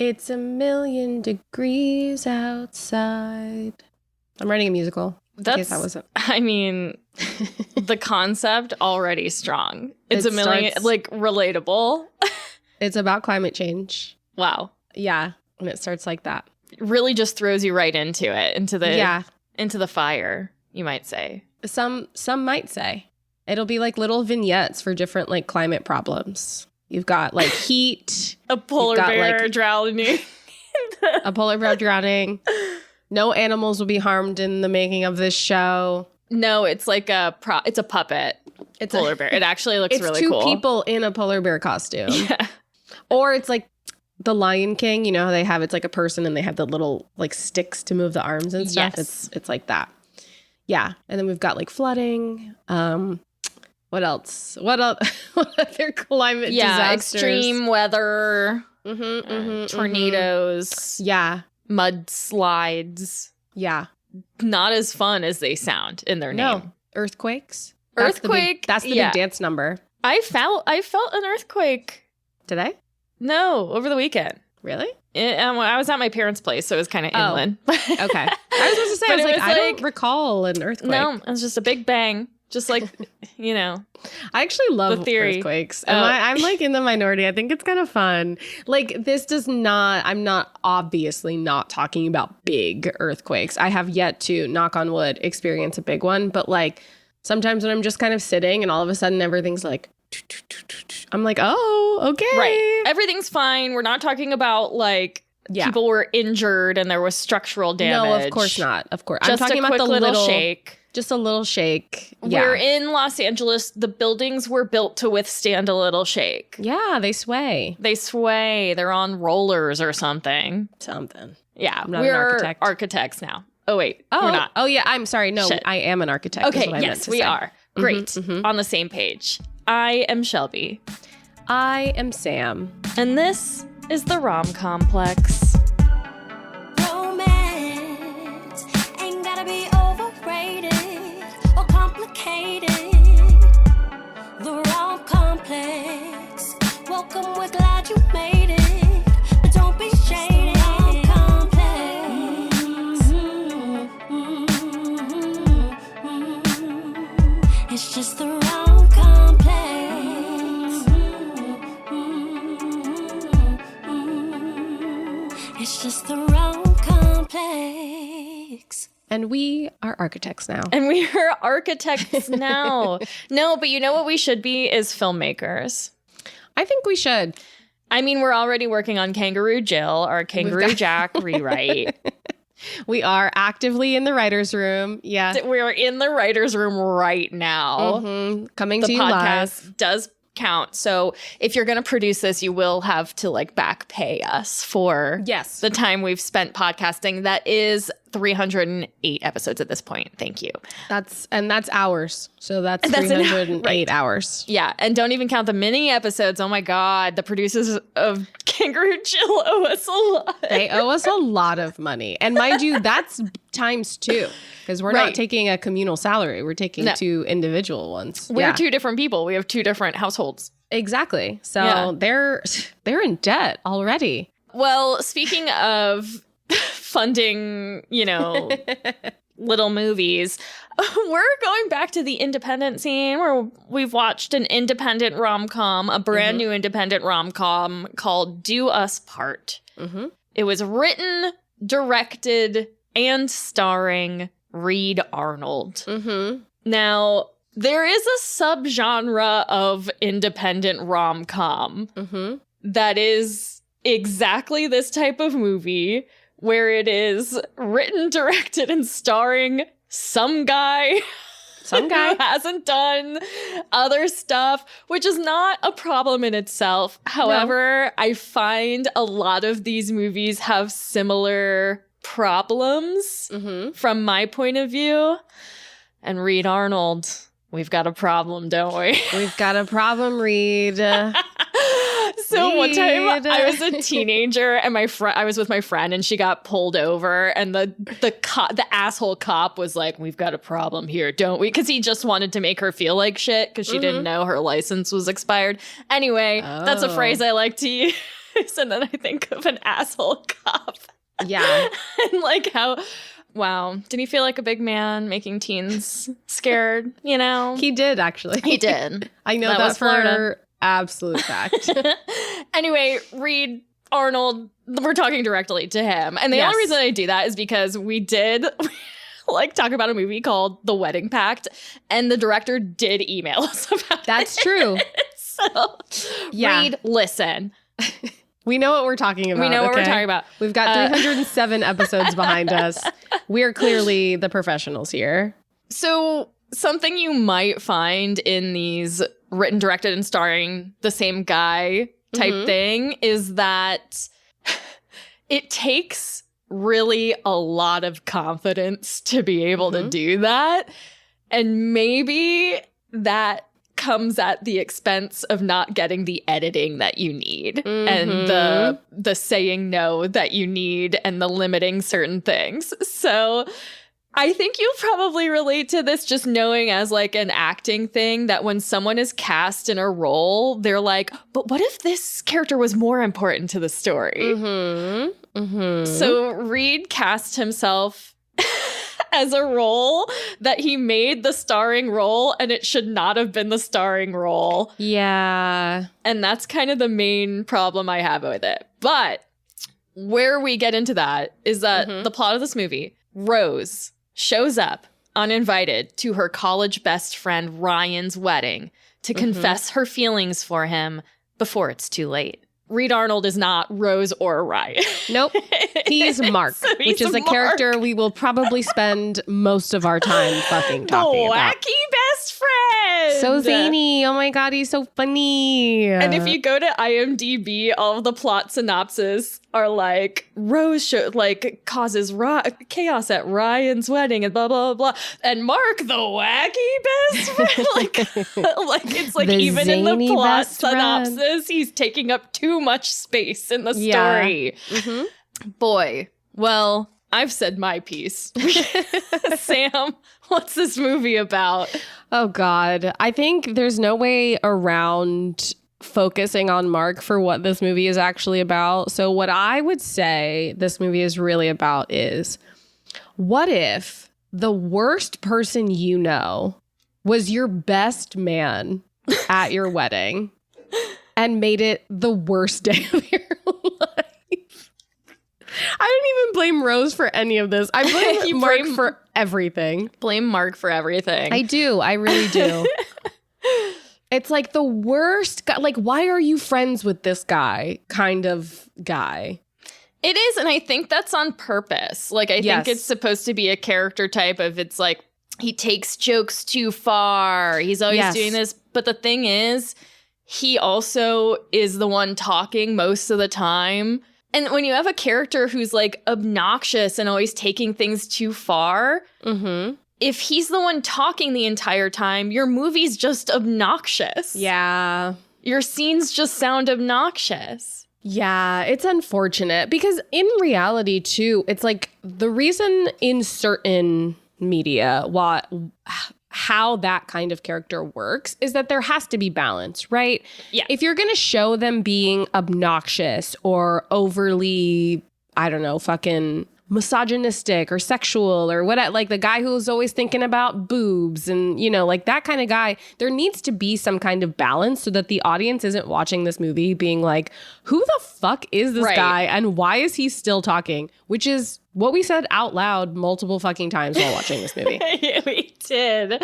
It's 1,000,000 degrees outside. I'm writing a musical. I mean, the concept already strong. It's relatable. It's about climate change. Wow. Yeah. And it starts like that. It really just throws you right into it, into the fire, you might say. Some might say. It'll be like little vignettes for different like climate problems. You've got like heat. A polar bear drowning. A polar bear drowning. No animals will be harmed in the making of this show. No, it's like it's a puppet. It's polar bear. It actually looks really cool. It's 2 people in a polar bear costume. Yeah. Or it's like the Lion King, you know how they have, it's like a person and they have the little like sticks to move the arms and stuff. Yes. It's like that. Yeah. And then we've got like flooding. What else? What other climate disasters? Extreme weather, tornadoes. Yeah. Mudslides. Yeah. Not as fun as they sound in their name. Earthquakes. That's the big dance number. I felt an earthquake. Did I? No, over the weekend. Really? I was at my parents' place, so it was kind of inland. Okay. I was supposed to say, I don't recall an earthquake. No, it was just a big bang. Just like, you know. I actually love earthquakes. I'm like in the minority. I think it's kind of fun. Like I'm not obviously not talking about big earthquakes. I have yet to, knock on wood, experience a big one. But like sometimes when I'm just kind of sitting and all of a sudden everything's like, I'm like, oh, okay. Right. Everything's fine. We're not talking about like people were injured and there was structural damage. No, of course not. Of course. Just I'm talking about the little shake. Just a little shake. Yeah. We're in Los Angeles. The buildings were built to withstand a little shake. Yeah, they sway. They're on rollers or something. Yeah, we're architects now. Oh, wait. We're not. Oh, yeah. I'm sorry. No, Shit. I am an architect. Okay, yes, we are. Great. On the same page. I am Shelby. I am Sam. And this is the Rom Complex. Romance ain't gotta be overrated or complicated. The Rom Complex. Welcome, we're glad you made it. But don't be shaded. Rom Complex. It's just the Rom Complex. It's just the Rom Complex. And we are architects now. No, but you know what we should be is filmmakers. I think we should. I mean, we're already working on Kangaroo Jill, our Kangaroo Jack rewrite. We are actively in the writer's room. Yeah. We're in the writer's room right now. Mm-hmm. Coming to you live. The podcast does count. So if you're going to produce this, you will have to like back pay us for the time we've spent podcasting. That is 308 episodes at this point. Thank you. That's hours. So that's 308 hours. Yeah. And don't even count the mini episodes. Oh my God. The producers of Kangaroo Jill owe us a lot. They owe us a lot of money. And mind you, that's times 2. Because we're not taking a communal salary. We're taking 2 individual ones. We're 2 different people. We have 2 different households. Exactly. So they're in debt already. Well, speaking of funding, little movies, we're going back to the independent scene where we've watched an independent rom-com, a brand new independent rom-com called Do Us Part. Mm-hmm. It was written, directed, and starring Reed Arnold. Mm-hmm. Now, there is a subgenre of independent rom-com that is exactly this type of movie, where it is written, directed, and starring some guy who hasn't done other stuff, which is not a problem in itself. However, I find a lot of these movies have similar problems from my point of view. And Reed Arnold, we've got a problem, don't we? We've got a problem, Reed. So one time I was a teenager and I was with my friend and she got pulled over and the asshole cop was like, "We've got a problem here, don't we?" Because he just wanted to make her feel like shit because she didn't know her license was expired. Anyway, that's a phrase I like to use. And then I think of an asshole cop. Yeah. And like how, wow, did he feel like a big man making teens scared, you know? He did, actually. He did. I know that for absolute fact. Anyway, Reed Arnold, we're talking directly to him. And the only reason I do that is because we did like talk about a movie called The Wedding Pact, and the director did email us about That's true. So, Reed, listen. We know what we're talking about. We know what we're talking about. We've got 307 episodes behind us. We're clearly the professionals here. So something you might find in these written, directed, and starring the same guy type thing is that it takes really a lot of confidence to be able to do that. And maybe that comes at the expense of not getting the editing that you need and the saying no that you need and the limiting certain things. So I think you'll probably relate to this just knowing as like an acting thing that when someone is cast in a role, they're like, but what if this character was more important to the story? So Reed cast himself as a role that he made the starring role, and it should not have been the starring role. Yeah. And that's kind of the main problem I have with it. But where we get into that is that the plot of this movie, Rose shows up uninvited to her college best friend Ryan's wedding to confess her feelings for him before it's too late. Reed Arnold is not Rose or Ryan. Nope. He's Mark, which is a character we will probably spend most of our time fucking talking about. Wacky best friend. So zany. Oh my God, he's so funny. And if you go to IMDb, all of the plot synopses are like, Rose causes chaos at Ryan's wedding and blah, blah, blah. And Mark, the wacky best friend. It's like The even in the zany plot best friend. synopsis, he's taking up too much space in the story. Boy, well, I've said my piece. Sam, what's this movie about? Oh God. I think there's no way around focusing on Mark for what this movie is actually about. So what I would say this movie is really about is, what if the worst person you know was your best man at your wedding and made it the worst day of your life? I don't even blame Rose for any of this. I blame Mark for everything. Blame Mark for everything. I do. I really do. It's like the worst guy. Like, why are you friends with this guy kind of guy? It is, and I think that's on purpose. Like, I think it's supposed to be a character type of, it's like, he takes jokes too far. He's always doing this. But the thing is, he also is the one talking most of the time. And when you have a character who's like obnoxious and always taking things too far, if he's the one talking the entire time, your movie's just obnoxious. Yeah. Your scenes just sound obnoxious. Yeah, it's unfortunate because in reality, too, it's like the reason in certain media, how that kind of character works is that there has to be balance, right? Yeah. If you're going to show them being obnoxious or overly, I don't know, fucking misogynistic or sexual or what, like the guy who's always thinking about boobs and, you know, like that kind of guy, there needs to be some kind of balance so that the audience isn't watching this movie being like, who the fuck is this guy and why is he still talking? Which is what we said out loud multiple fucking times while watching this movie. Yeah, we did.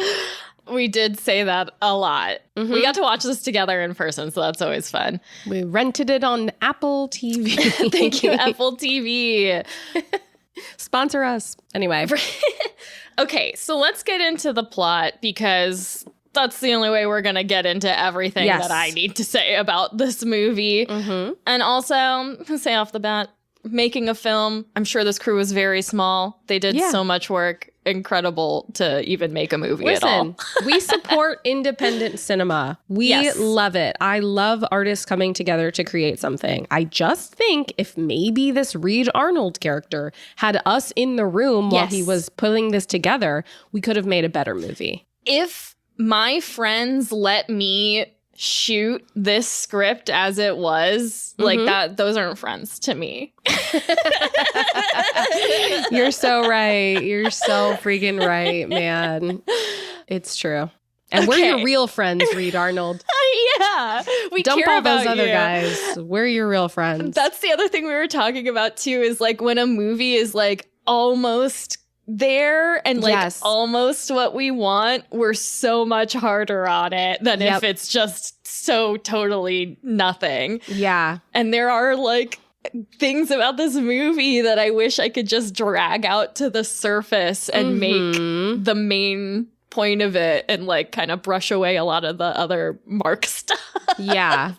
We did say that a lot. We got to watch this together in person, so that's always fun. We rented it on Apple TV. Thank you, Apple TV. Sponsor us. Anyway. Okay, so let's get into the plot because that's the only way we're going to get into everything that I need to say about this movie. And also, say off the bat, making a film, I'm sure this crew was very small. They did so much work. Incredible to even make a movie at all. We support independent cinema. We love it. I love artists coming together to create something. I just think if maybe this Reed Arnold character had us in the room while he was putting this together, we could have made a better movie. If my friends let me shoot this script as it was, like that, those aren't friends to me. You're so right. You're so freaking right, man. It's true. And we're your real friends, Reed Arnold. Yeah. We dump care all those about other you. guys. We're your real friends. That's the other thing we were talking about too, is like when a movie is like almost there and like almost what we want, we're so much harder on it than if it's just so totally nothing. Yeah. And there are like things about this movie that I wish I could just drag out to the surface and make the main point of it and like kind of brush away a lot of the other Mark stuff. Yeah.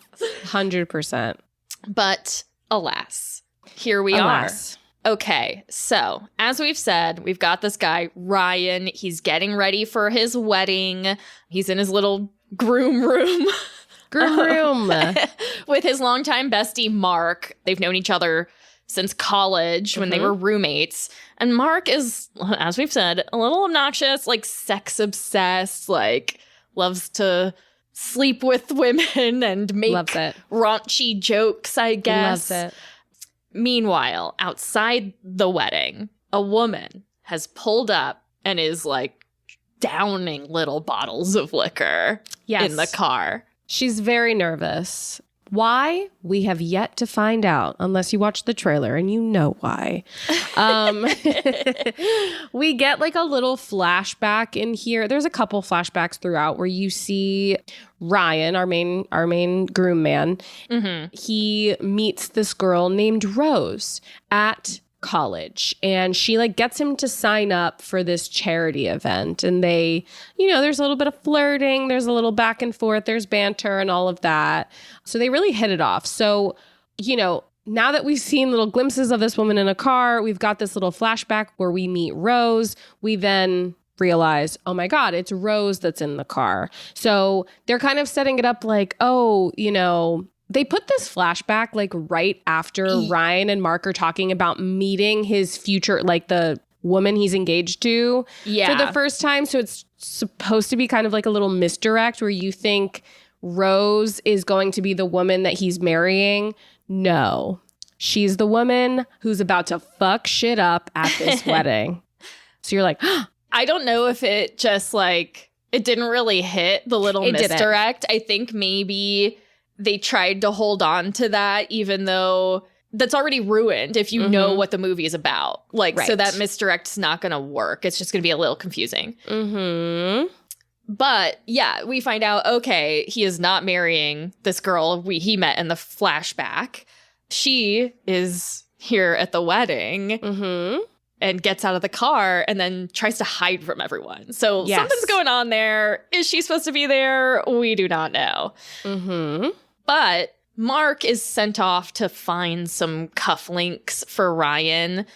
100%. But alas, here we are. Okay, so as we've said, we've got this guy, Ryan. He's getting ready for his wedding. He's in his little groom room. With his longtime bestie, Mark. They've known each other since college when they were roommates. And Mark is, as we've said, a little obnoxious, like sex obsessed, like loves to sleep with women and make raunchy jokes, I guess. Loves it. Meanwhile, outside the wedding, a woman has pulled up and is like downing little bottles of liquor in the car. She's very nervous. Why? We have yet to find out, unless you watch the trailer, and you know why. We get like a little flashback in here. There's a couple flashbacks throughout where you see Ryan, our main groom man. He meets this girl named Rose at college, and she like gets him to sign up for this charity event, and they, there's a little bit of flirting, there's a little back and forth, there's banter and all of that, so they really hit it off. So now that we've seen little glimpses of this woman in a car, we've got this little flashback where we meet Rose. We then realize, oh my God, it's Rose that's in the car. So they're kind of setting it up like, they put this flashback like right after Ryan and Mark are talking about meeting his future, like the woman he's engaged to for the first time. So it's supposed to be kind of like a little misdirect where you think Rose is going to be the woman that he's marrying. No, she's the woman who's about to fuck shit up at this wedding. So you're like, I don't know if it just like, it didn't really hit the little misdirect. I think maybe they tried to hold on to that, even though that's already ruined if you know what the movie is about. Like, so that misdirect's not going to work. It's just going to be a little confusing. But yeah, we find out, okay, he is not marrying this girl he met in the flashback. She is here at the wedding and gets out of the car and then tries to hide from everyone. So something's going on there. Is she supposed to be there? We do not know. But Mark is sent off to find some cufflinks for Ryan.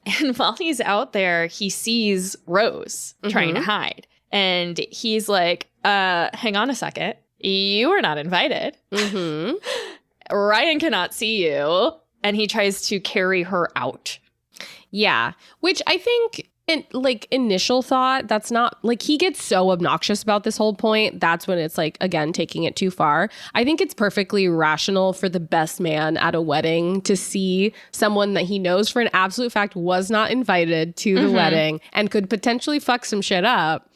And while he's out there, he sees Rose trying to hide. And he's like, hang on a second. You are not invited. Ryan cannot see you. And he tries to carry her out. Yeah, which I think initial thought, that's not like, he gets so obnoxious about this whole point. That's when it's like, again, taking it too far. I think it's perfectly rational for the best man at a wedding to see someone that he knows for an absolute fact was not invited to the wedding and could potentially fuck some shit up,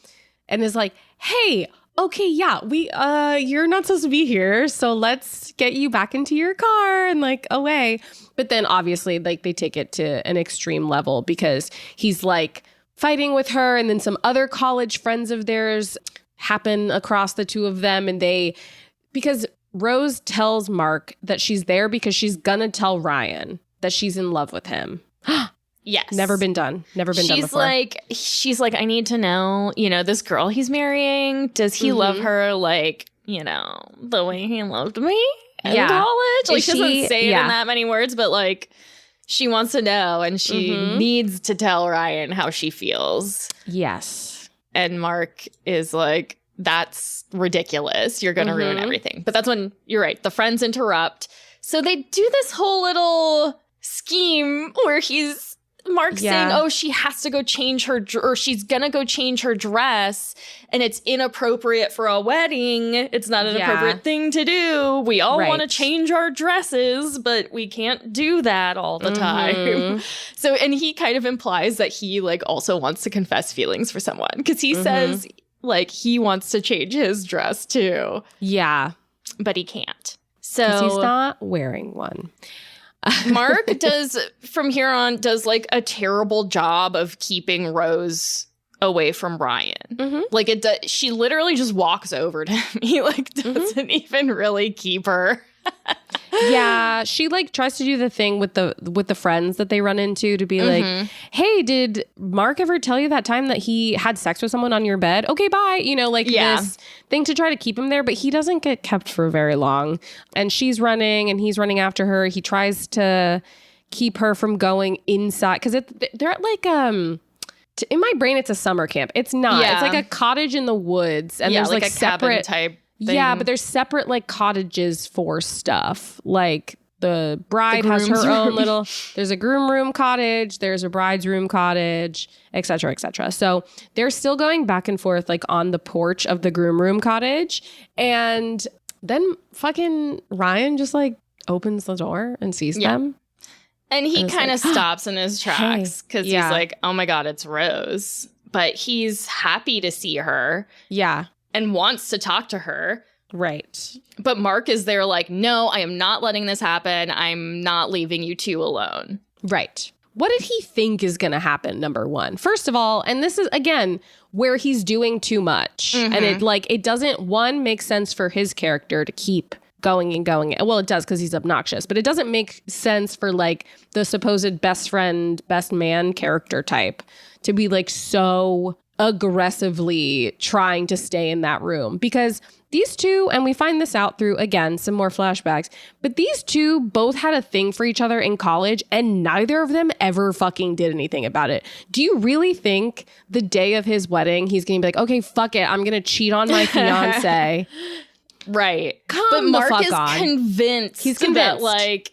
and is like, hey, okay, yeah, you're not supposed to be here, so let's get you back into your car and like away. But then obviously like they take it to an extreme level because he's like fighting with her, and then some other college friends of theirs happen across the two of them, and because Rose tells Mark that she's there because she's gonna tell Ryan that she's in love with him. Yes. Never been done before. She's like, I need to know, this girl he's marrying, does he love her like, the way he loved me in college? Like, she doesn't say it in that many words, but like, she wants to know, and she needs to tell Ryan how she feels. Yes. And Mark is like, that's ridiculous. You're going to ruin everything. But that's when, you're right, the friends interrupt. So they do this whole little scheme where he's Mark's saying, oh, she has to go change her, or she's gonna go change her dress, and it's inappropriate for a wedding. It's not an appropriate thing to do. We all want to change our dresses, but we can't do that all the time. So, and he kind of implies that he like also wants to confess feelings for someone, because he says like he wants to change his dress too. Yeah. But he can't. So he's not wearing one. Mark from here on does like a terrible job of keeping Rose away from Ryan. Like she literally just walks over to him. He like doesn't even really keep her. Yeah, she like tries to do the thing with the friends that they run into to be like, hey, did Mark ever tell you that time that he had sex with someone on your bed? Okay, bye. You know, like this thing to try to keep him there, but he doesn't get kept for very long. And she's running and he's running after her. He tries to keep her from going inside because they're at like in my brain it's a summer camp. It's not. It's like a cottage in the woods, and there's like a separate type thing. Yeah, but there's separate like cottages for stuff. Like the bride has her own little, there's a groom room cottage, there's a bride's room cottage, et cetera, et cetera. So they're still going back and forth like on the porch of the groom room cottage. And then fucking Ryan just like opens the door and sees them. And he kind of stops in his tracks because he's like, oh my God, it's Rose. But he's happy to see her. Yeah. And wants to talk to her. Right. But Mark is there like, no, I am not letting this happen. I'm not leaving you two alone. Right. What did he think is going to happen, number one? First of all, and this is, again, where he's doing too much. And it doesn't, one, make sense for his character to keep going and going. Well, it does because he's obnoxious, but it doesn't make sense for like the supposed best friend, best man character type to be like so aggressively trying to stay in that room, because these two, and we find this out through, again, some more flashbacks, but these two both had a thing for each other in college and neither of them ever fucking did anything about it. Do you really think the day of his wedding, he's going to be like, okay, fuck it, I'm going to cheat on my fiance? Right. Come but Mark the fuck is on. convinced. He's convinced that like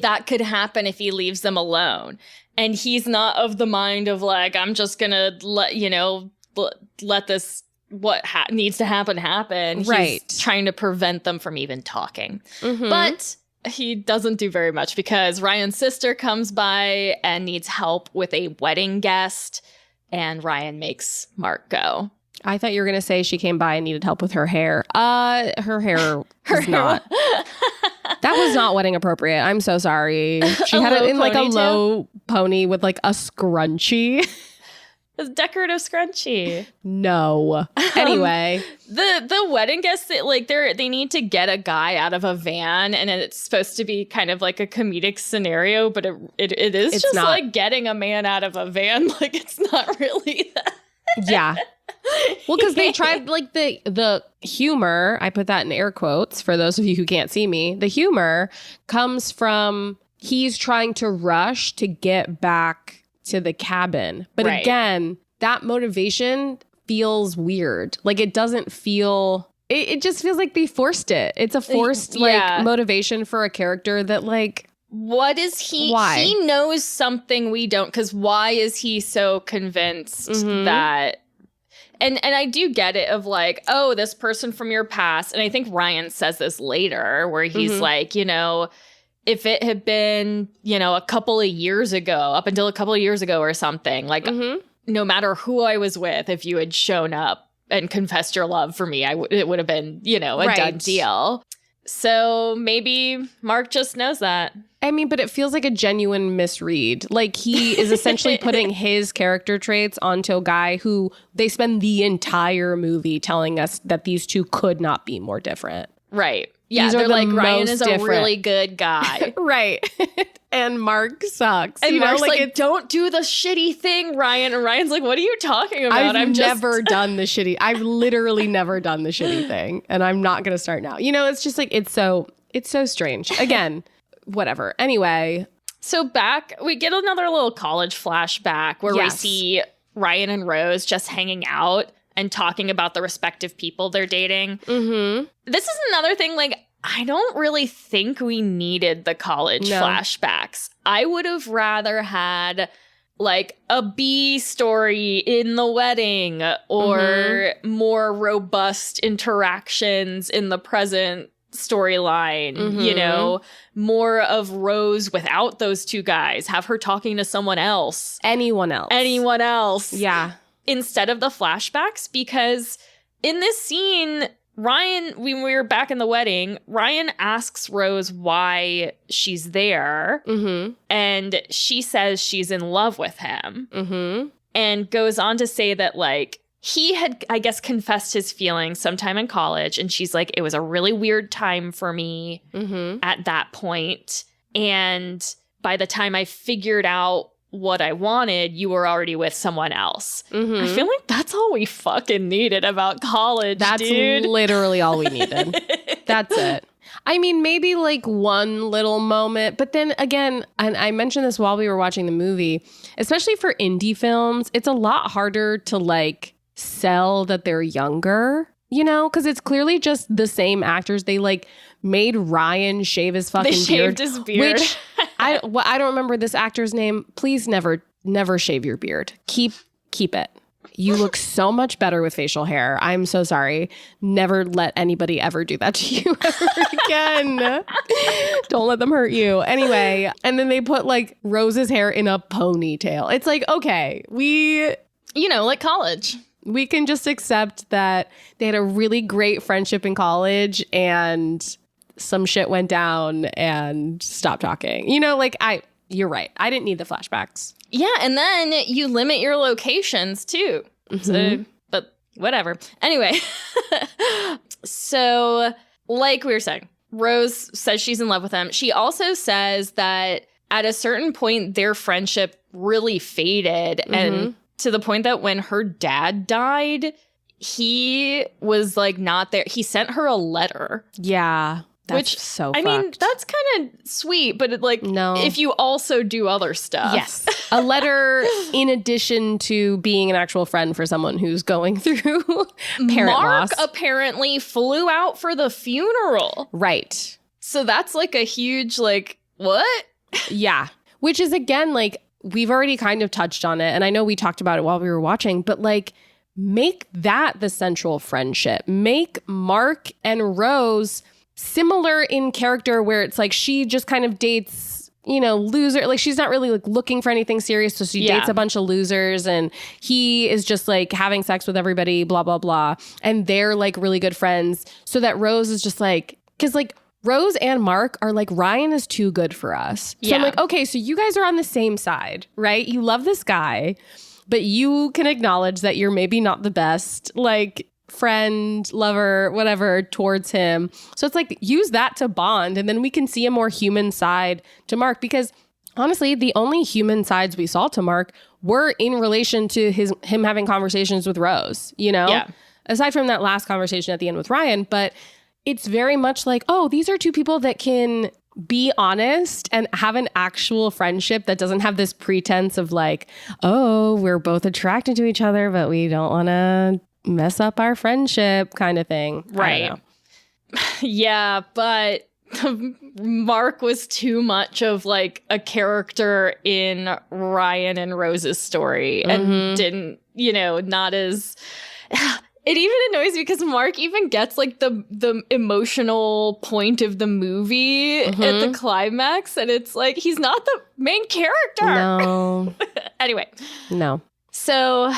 that could happen if he leaves them alone. And he's not of the mind of like, I'm just going to let this, what needs to happen. Right. He's trying to prevent them from even talking. But he doesn't do very much because Ryan's sister comes by and needs help with a wedding guest. And Ryan makes Mark go. I thought you were going to say she came by and needed help with her hair. Her hair was not. That was not wedding appropriate. I'm so sorry. She had it in like a low pony with like a scrunchie. A decorative scrunchie. No. Anyway, the wedding guests, they need to get a guy out of a van, and it's supposed to be kind of like a comedic scenario, but it's just not. Like getting a man out of a van. Like it's not really that. Yeah. Well, because they tried like the humor, I put that in air quotes for those of you who can't see me. The humor comes from he's trying to rush to get back to the cabin. But again, that motivation feels weird. Like it doesn't feel, it just feels like they forced it. It's a forced like motivation for a character that like, what is he? Why? He knows something we don't, because why is he so convinced that? And I do get it of like, oh, this person from your past. And I think Ryan says this later where he's like, if it had been, a couple of years ago, up until a couple of years ago or something, like no matter who I was with, if you had shown up and confessed your love for me, it would have been, a done deal. So maybe Mark just knows that. I mean, but it feels like a genuine misread. Like he is essentially putting his character traits onto a guy who they spend the entire movie telling us that these two could not be more different. Right. Yeah, they're like, Ryan is a really good guy. Right. And Mark sucks. And Mark's like, don't do the shitty thing, Ryan. And Ryan's like, what are you talking about? I've never done the shitty. I've literally never done the shitty thing. And I'm not going to start now. It's just like, it's so strange. Again, whatever. Anyway. So we get another little college flashback where we see Ryan and Rose just hanging out and talking about the respective people they're dating. This is another thing, like, I don't really think we needed the college flashbacks. I would have rather had like a B story in the wedding or more robust interactions in the present storyline, you know, more of Rose without those two guys, have her talking to someone else. Anyone else. Yeah. Instead of the flashbacks, because in this scene, Ryan, when we were back in the wedding, Ryan asks Rose why she's there. And she says she's in love with him. And goes on to say that, like, he had, I guess, confessed his feelings sometime in college. And she's like, it was a really weird time for me at that point. And by the time I figured out what I wanted, you were already with someone else. I feel like that's all we fucking needed about college, That's dude. literally all we needed. That's it. I mean, maybe like one little moment, but then again, and I mentioned this while we were watching the movie, especially for indie films, it's a lot harder to like sell that they're younger, you know, because it's clearly just the same actors. They like made Ryan shave his fucking beard. They shaved his beard. Which I don't remember this actor's name. Please never shave your beard. Keep it. You look so much better with facial hair. I'm so sorry. Never let anybody ever do that to you ever again. Don't let them hurt you. Anyway, and then they put like Rose's hair in a ponytail. It's like, okay, you know, like college. We can just accept that they had a really great friendship in college and some shit went down and stopped talking. You know, like you're right. I didn't need the flashbacks. Yeah, and then you limit your locations too. So, but whatever. Anyway, so like we were saying, Rose says she's in love with him. She also says that at a certain point, their friendship really faded. And to the point that when her dad died, he was like not there. He sent her a letter. Yeah. That's so fucked. I mean, that's kind of sweet, but it, like, no. If you also do other stuff. Yes. A letter in addition to being an actual friend for someone who's going through parent Mark loss. apparently flew out for the funeral. Right. So that's like a huge, like, what? Yeah. Which is, again, like, we've already kind of touched on it. And I know we talked about it while we were watching, but like, make that the central friendship. Make Mark and Rose similar in character, where it's like she just kind of dates, you know, loser. Like she's not really like looking for anything serious. So she dates a bunch of losers and he is just like having sex with everybody, blah, blah, blah. And they're like really good friends. So that Rose is just like, because like Rose and Mark are like, Ryan is too good for us. So I'm like, okay, so you guys are on the same side, right? You love this guy, but you can acknowledge that you're maybe not the best, like, friend, lover, whatever, towards him. So it's like, use that to bond, and then we can see a more human side to Mark, because honestly, the only human sides we saw to Mark were in relation to him having conversations with Rose, you know? Yeah. Aside from that last conversation at the end with Ryan, but it's very much like, oh, these are two people that can be honest and have an actual friendship that doesn't have this pretense of like, oh, we're both attracted to each other, but we don't want to mess up our friendship kind of thing. Right. Yeah, but Mark was too much of like a character in Ryan and Rose's story and didn't, you know, not as... It even annoys me because Mark even gets like the emotional point of the the at the climax, and it's like he's not the main character. No. Anyway. No. So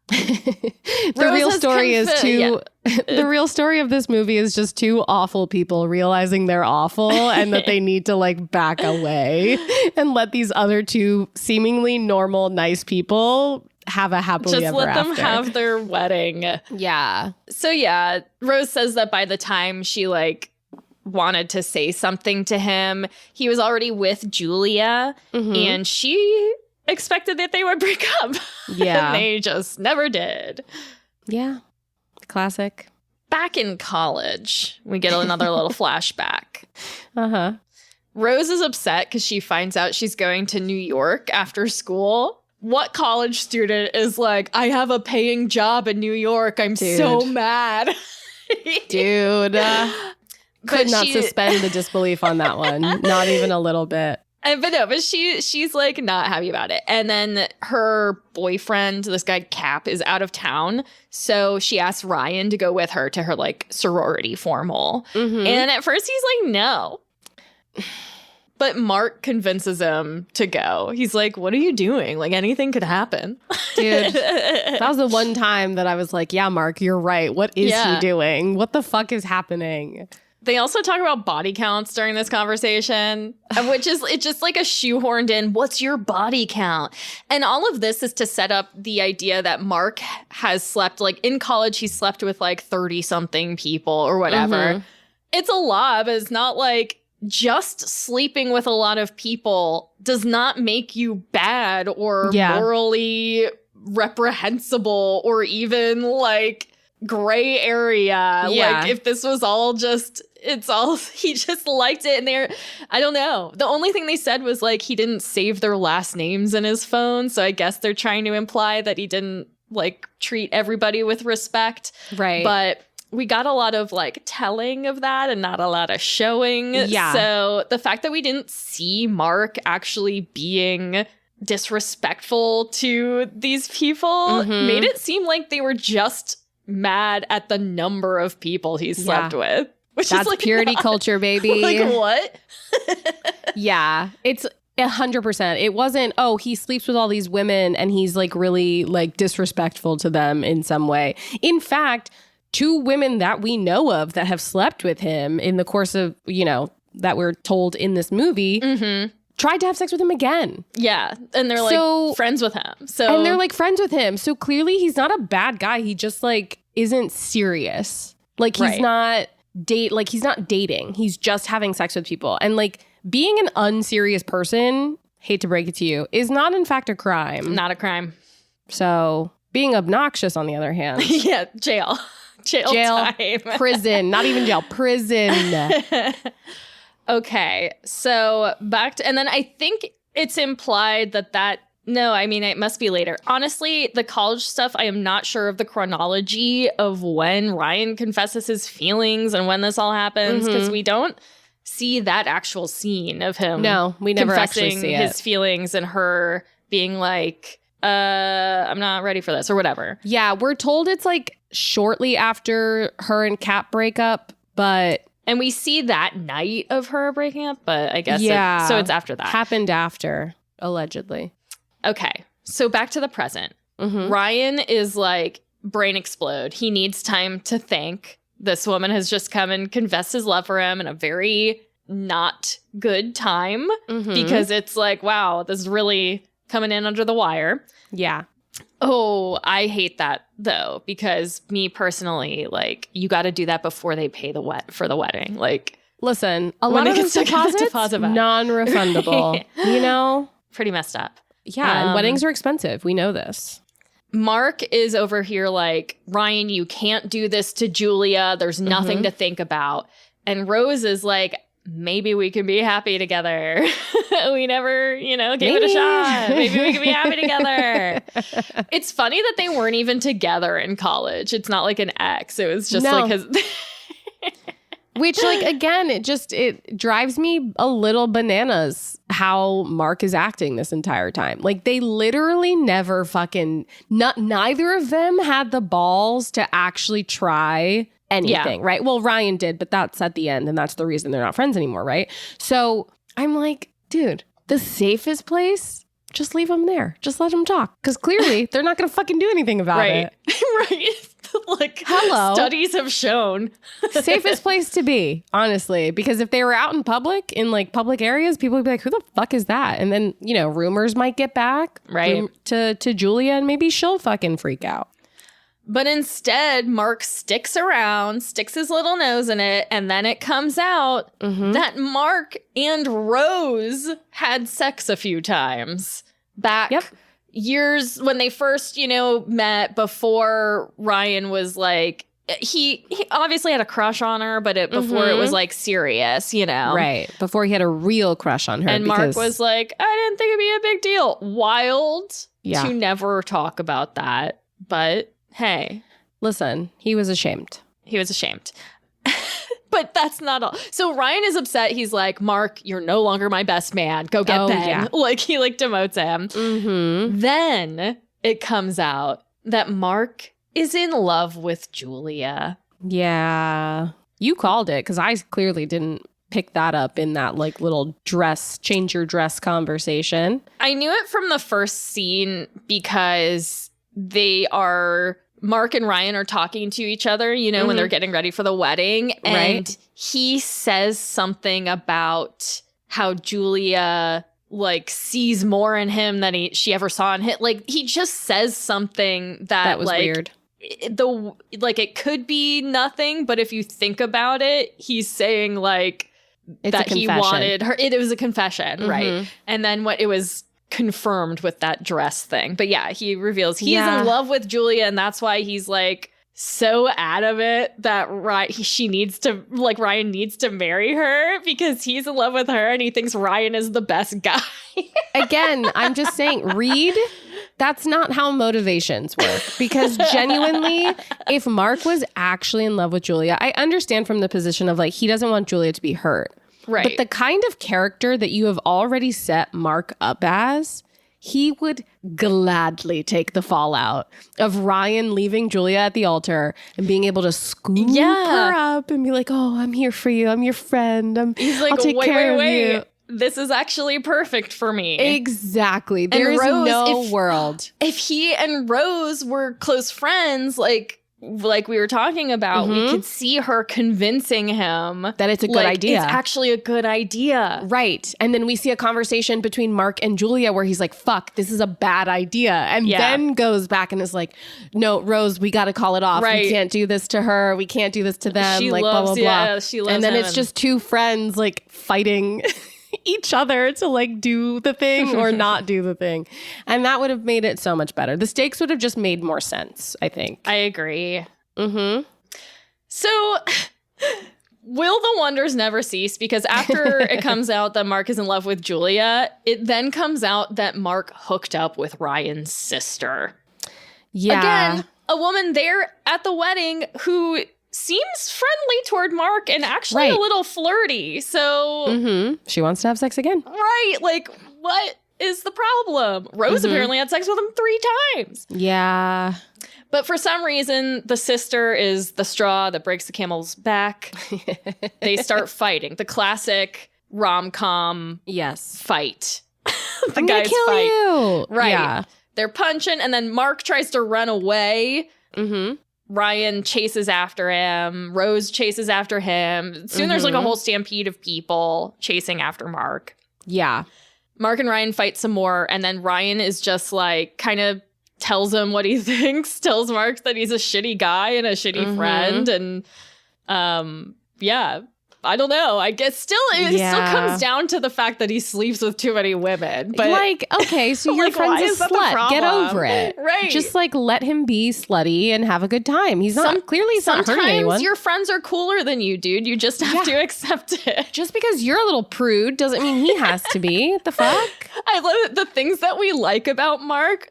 the real story is the real story of this movie is just two awful people realizing they're awful and that they need to like back away and let these other two seemingly normal, nice people have a happily ever after. Just let them have their wedding. Yeah. So yeah, Rose says that by the time she like wanted to say something to him, he was already with Julia and she expected that they would break up. Yeah. And they just never did. Yeah. Classic. Back in college, we get another little flashback. Uh-huh. Rose is upset because she finds out she's going to New York after school. What college student is like, I have a paying job in New York. I'm so mad. Dude. Could not suspend the disbelief on that one. Not even a little bit. But she's like not happy about it. And then her boyfriend, this guy Cap, is out of town. So she asks Ryan to go with her to her like sorority formal. Mm-hmm. And at first he's like, no. But Mark convinces him to go. He's like, what are you doing? Like anything could happen. Dude, that was the one time that I was like, yeah, Mark, you're right. What is he doing? What the fuck is happening? They also talk about body counts during this conversation, which is it's just like a shoehorned in, what's your body count? And all of this is to set up the idea that Mark has slept, like in college, he slept with like 30-something people or whatever. Mm-hmm. It's a lot, but it's not like just sleeping with a lot of people does not make you bad or morally reprehensible or even like gray area. Like if this was all just... he just liked it. And I don't know. The only thing they said was like he didn't save their last names in his phone. So I guess they're trying to imply that he didn't like treat everybody with respect. Right. But we got a lot of like telling of that and not a lot of showing. Yeah. So the fact that we didn't see Mark actually being disrespectful to these people made it seem like they were just mad at the number of people he slept with. That's like purity culture, baby. Like what? Yeah, it's 100%. It wasn't, oh, he sleeps with all these women and he's like really like disrespectful to them in some way. In fact, 2 women that we know of that have slept with him in the course of, you know, that we're told in this movie, tried to have sex with him again. Yeah, and they're like friends with him. And they're like friends with him. So clearly he's not a bad guy. He just like isn't serious. Like he's not... he's not dating. He's just having sex with people. And like being an unserious person, hate to break it to you, is not in fact a crime. Not a crime. So being obnoxious, on the other hand. Yeah, jail time. Prison, not even jail, prison. Okay, so back to, and then I think it's implied that no, I mean, it must be later. Honestly, the college stuff, I am not sure of the chronology of when Ryan confesses his feelings and when this all happens, because we don't see that actual scene of him. No, we never actually see it. His feelings and her being like, I'm not ready for this or whatever. Yeah, we're told it's like shortly after her and Cap break up, but... And we see that night of her breaking up, but I guess so it's after that. Happened after, allegedly. Okay, so back to the present. Ryan is like, brain explode. He needs time to think. This woman has just come and confessed his love for him in a very not good time because it's like, wow, this is really coming in under the wire. Yeah. Oh, I hate that though, because me personally, like, you got to do that before they pay for the wedding. Like, listen, a lot of those deposits, non-refundable, you know? Pretty messed up. Yeah, and weddings are expensive. We know this. Mark is over here like, Ryan, you can't do this to Julia. There's nothing to think about. And Rose is like, maybe we can be happy together. We never, gave it a shot. Maybe we can be happy together. It's funny that they weren't even together in college. It's not like an ex. It was just like his... Which, like, again, it drives me a little bananas how Mark is acting this entire time. Like, they literally never neither of them had the balls to actually try anything, right? Well, Ryan did, but that's at the end, and that's the reason they're not friends anymore, right? So I'm like, dude, the safest place, just leave them there. Just let them talk. Because clearly, they're not going to fucking do anything about it. Right. Like, hello. Studies have shown. Safest place to be, honestly. Because if they were out in public, in like public areas, people would be like, who the fuck is that? And then, rumors might get back to Julia, and maybe she'll fucking freak out. But instead, Mark sticks around, sticks his little nose in it, and then it comes out that Mark and Rose had sex a few times back years when they first, met, before Ryan was like, he obviously had a crush on her, but before it was like serious, Right. Before he had a real crush on her. And Mark was like, I didn't think it'd be a big deal. Wild to never talk about that. But hey. Listen, he was ashamed. But that's not all. So Ryan is upset. He's like, Mark, you're no longer my best man. Go get Ben. Yeah. Like, he like demotes him. Mm-hmm. Then it comes out that Mark is in love with Julia. Yeah. You called it because I clearly didn't pick that up in that like little change your dress conversation. I knew it from the first scene because Mark and Ryan are talking to each other, you know, when they're getting ready for the wedding. And he says something about how Julia like sees more in him than she ever saw in him. Like, he just says something that was like weird. It could be nothing, but if you think about it, he's saying like It's that he wanted her. It was a confession, right? And then it was confirmed with that dress thing. But yeah, he reveals he's in love with Julia, and that's why he's like so adamant that Ryan needs to marry her because he's in love with her and he thinks Ryan is the best guy. Again, I'm just saying, Reed, that's not how motivations work. Because genuinely, if Mark was actually in love with Julia, I understand from the position of like, he doesn't want Julia to be hurt. Right. But the kind of character that you have already set Mark up as, he would gladly take the fallout of Ryan leaving Julia at the altar and being able to scoop her up and be like, oh, I'm here for you. I'm your friend. He's like, I'll take care of you. This is actually perfect for me. Exactly. There is no world. If he and Rose were close friends, like we were talking about, we could see her convincing him that it's a good idea. It's actually a good idea. Right. And then we see a conversation between Mark and Julia where he's like, fuck, this is a bad idea. And then goes back and is like, no, Rose, we got to call it off. Right. We can't do this to her. We can't do this to them. She like, loves, blah, blah, blah. Yeah, she loves and then him it's just two friends like fighting each other to like do the thing or not do the thing. And that would have made it so much better. The stakes would have just made more sense, I think. I agree. So will the wonders never cease? Because after it comes out that Mark is in love with Julia, it then comes out that Mark hooked up with Ryan's sister. Yeah. Again, a woman there at the wedding who seems friendly toward Mark and actually a little flirty. So she wants to have sex again. Right. Like, what is the problem? Rose apparently had sex with him 3 times. Yeah. But for some reason, the sister is the straw that breaks the camel's back. They start fighting. The classic rom-com fight. I'm gonna kill you. Right. Yeah. They're punching, and then Mark tries to run away. Ryan chases after him. Rose chases after him. Soon there's like a whole stampede of people chasing after Mark. Yeah. Mark and Ryan fight some more, and then Ryan is just like kind of tells him what he thinks, tells Mark that he's a shitty guy and a shitty friend. And I don't know. I guess it still comes down to the fact that he sleeps with too many women. But like, okay, so your friend's a slut. Get over it. Right. Just like let him be slutty and have a good time. He's not clearly he's not hurting anyone. Sometimes your friends are cooler than you, dude. You just have to accept it. Just because you're a little prude doesn't mean he has to be. The fuck? I love the things that we like about Mark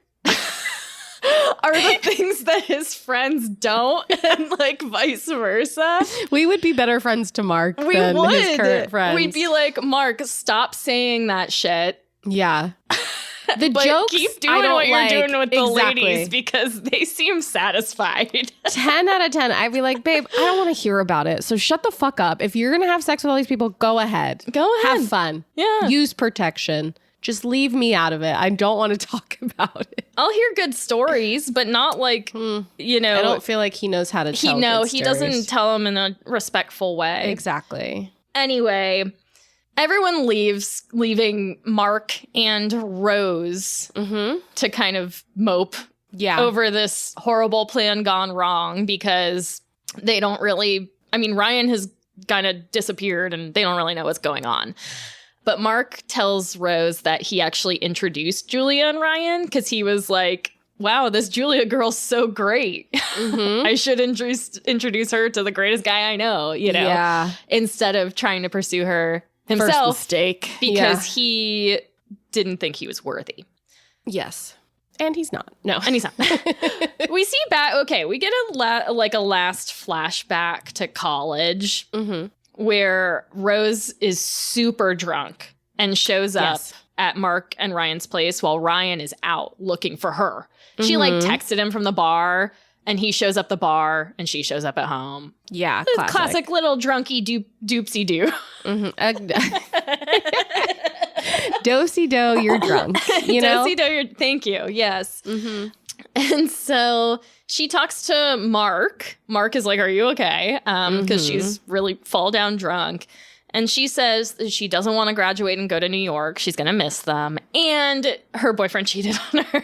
are the things that his friends don't, and like vice versa. We would be better friends to Mark than his current friends. We'd be like, Mark, stop saying that shit. Yeah. The but jokes, keep doing what you're doing with the ladies because they seem satisfied. 10 out of 10. I'd be like, babe, I don't want to hear about it. So shut the fuck up. If you're going to have sex with all these people, go ahead. Have fun. Yeah. Use protection. Just leave me out of it. I don't want to talk about it. I'll hear good stories, but not like, you know. I don't feel like he knows how to tell good he stories. doesn't tell them in a respectful way. Exactly. Anyway, everyone leaves, leaving Mark and Rose to kind of mope over this horrible plan gone wrong because they don't really, I mean, Ryan has kind of disappeared and they don't really know what's going on. But Mark tells Rose that he actually introduced Julia and Ryan because he was like, wow, this Julia girl's so great. I should introduce her to the greatest guy I know, you know? Yeah. Instead of trying to pursue her himself. First mistake. Because he didn't think he was worthy. Yes. And he's not. No. And he's not. We see back. Okay, we get a last flashback to college where Rose is super drunk and shows up at Mark and Ryan's place while Ryan is out looking for her. She like texted him from the bar, and he shows up the bar, and she shows up at home. Yeah, classic little drunky doopsy doo. Do-si-do, you're drunk. You know? Do-si-do, thank you. Yes. And so she talks to Mark. Mark is like, are you okay? Because she's really fall down drunk. And she says that she doesn't want to graduate and go to New York. She's going to miss them. And her boyfriend cheated on her.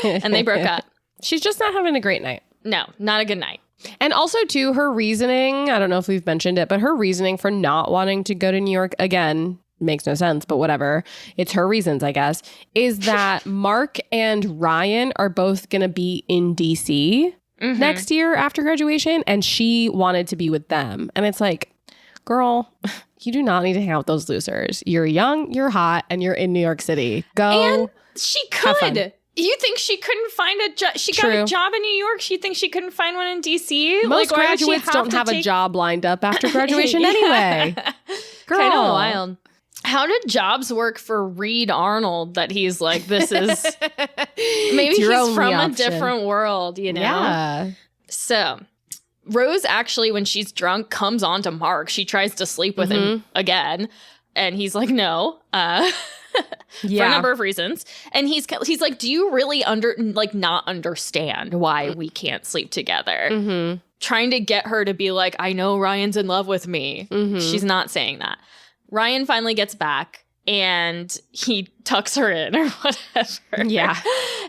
And they broke up. She's just not having a great night. No, not a good night. And also, too, her reasoning, I don't know if we've mentioned it, but her reasoning for not wanting to go to New York, again, makes no sense, but whatever. It's her reasons, I guess, is that Mark and Ryan are both going to be in DC next year after graduation, and she wanted to be with them. And it's like, girl, you do not need to hang out with those losers. You're young, you're hot, and you're in New York City. Go. And she could. You think she couldn't find a job? She got a job in New York. She thinks she couldn't find one in DC? Most graduates don't have a job lined up after graduation anyway. Girl. Kind of wild. How did jobs work for Reed Arnold that he's like, this is... Maybe he's from a different world, you know? Yeah. So... Rose actually, when she's drunk, comes on to Mark. She tries to sleep with him again. And he's like, no. For a number of reasons. And he's like, do you really not understand why we can't sleep together? Trying to get her to be like, I know Ryan's in love with me. She's not saying that. Ryan finally gets back. And he tucks her in or whatever. Yeah.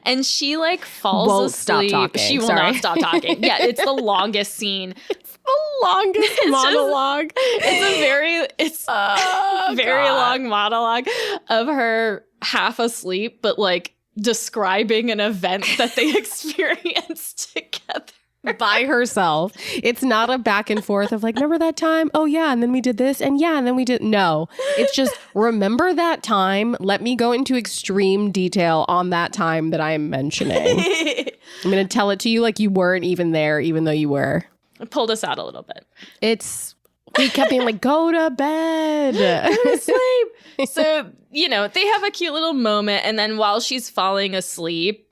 And she like falls asleep. Stop talking. She will not stop talking. Yeah, it's the longest scene. It's the longest monologue. It's a very long monologue of her half asleep, but like describing an event that they experienced together. By herself. It's not a back and forth of like, remember that time? Oh yeah, and then we did this, and yeah, and then we did. No, it's just remember that time. Let me go into extreme detail on that time that I'm mentioning. I'm going to tell it to you like you weren't even there, even though you were. It pulled us out a little bit. We kept being like, go to bed. Go to sleep. So, they have a cute little moment, and then while she's falling asleep,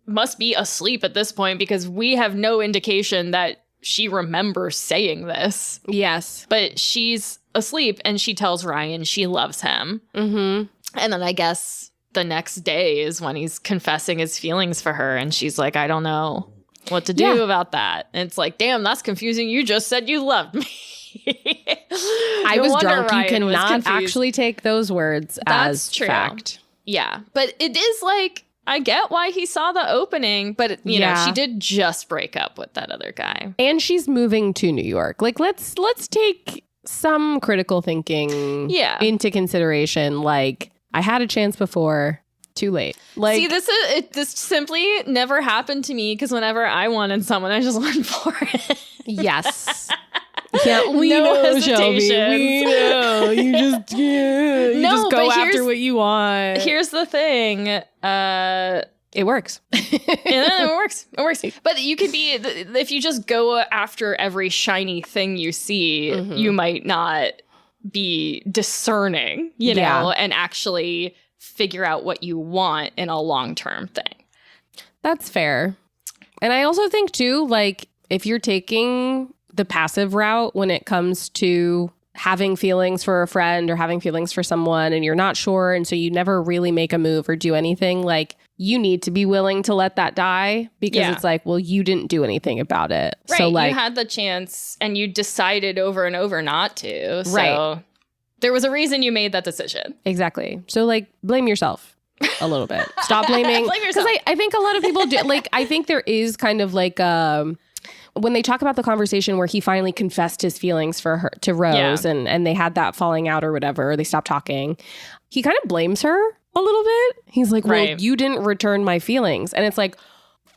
must be asleep at this point because we have no indication that she remembers saying this. Yes. But she's asleep and she tells Ryan she loves him. And then I guess the next day is when he's confessing his feelings for her. And she's like, I don't know what to do about that. And it's like, damn, that's confusing. You just said you loved me. I was drunk. You cannot actually take those words as true. Fact. Yeah. But it is like, I get why he saw the opening, but you know, she did just break up with that other guy. And she's moving to New York. Like, let's take some critical thinking into consideration. Like, I had a chance before, too late. Like, see, this simply never happened to me because whenever I wanted someone, I just went for it. Yes. Yeah, we know, Shelby. We know. You just just go after what you want. Here's the thing. It works. It works. It works. But you could be, if you just go after every shiny thing you see, you might not be discerning, you know, and actually figure out what you want in a long-term thing. That's fair. And I also think, too, like, if you're taking the passive route when it comes to having feelings for a friend or having feelings for someone and you're not sure, and so you never really make a move or do anything, like, you need to be willing to let that die because it's like, well, you didn't do anything about it. Right. So, like, you had the chance and you decided over and over not to. So there was a reason you made that decision. Exactly. So, like, blame yourself a little bit. Stop blaming. Blame yourself. Because I think a lot of people do. Like, I think there is kind of like when they talk about the conversation where he finally confessed his feelings for her to Rose and they had that falling out or whatever, or they stopped talking, he kind of blames her a little bit. He's like, well, you didn't return my feelings. And it's like,